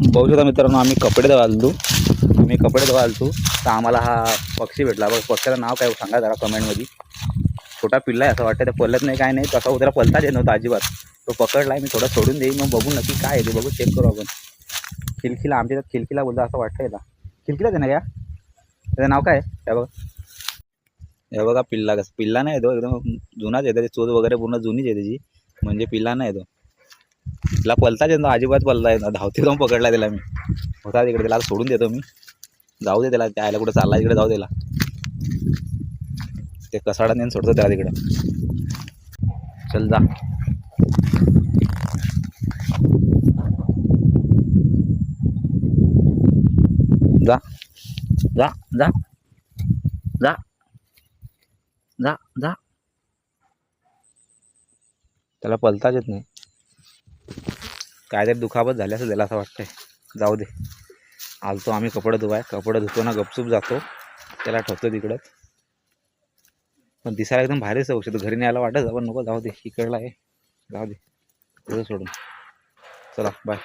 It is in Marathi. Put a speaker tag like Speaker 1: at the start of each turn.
Speaker 1: बघू शकता मित्रांनो, आम्ही कपडे धुवालतो तर आम्हाला हा पक्षी भेटला. बघ पक्ष्याचं नाव काय सांगा जरा कमेंटमध्ये. छोटा पिल्ला आहे असं वाटतं, ते पळत नाही काय नाही, तसा उद्या पळताच येत नव्हता अजिबात. तो पकडला आहे, मी थोडा सोडून देईन, मग बघू नक्की काय आहे ते बघू, चेक करू आपण. खिलखिला, आमच्या त्यात खिलखिला बोलतो असं वाटतं. याला खिलखिलाच आहे ना, क्या त्याचं नाव काय आहे बघ. हे बघा पिल्ला, कसं पिल्ला नाही येतो, एकदम जुनाच येतो, ते चोच वगैरे पूर्ण जुनीच आहे त्याची, म्हणजे पिल्ला नाही येतो. तिला पलताच येतो, अजिबात पलता येतो, धावती जाऊन पकडला त्याला मी. होता तिकडे, त्याला सोडून देतो मी, जाऊ दे त्याला, त्याला कुठं चालला तिकडे जाऊ त्याला, ते कसाडा नेऊन सोडतो त्याला तिकडे. चल जा. जा जा जा जा जा जा, त्याला पलताच येत नाही, काहीतरी दुखापत झाली असं त्याला असं वाटतंय. जाऊ दे, आलतो आम्ही कपडे धुवाय, कपडे धुतो ना गपचूप जातो, त्याला ठेवतो तिकडंच. पण दिसायला एकदम भारीच औषध, घरी न्यायला वाटत पण नको, जाऊ दे, इकडला आहे, जाऊ दे, सोडून. चला बाय.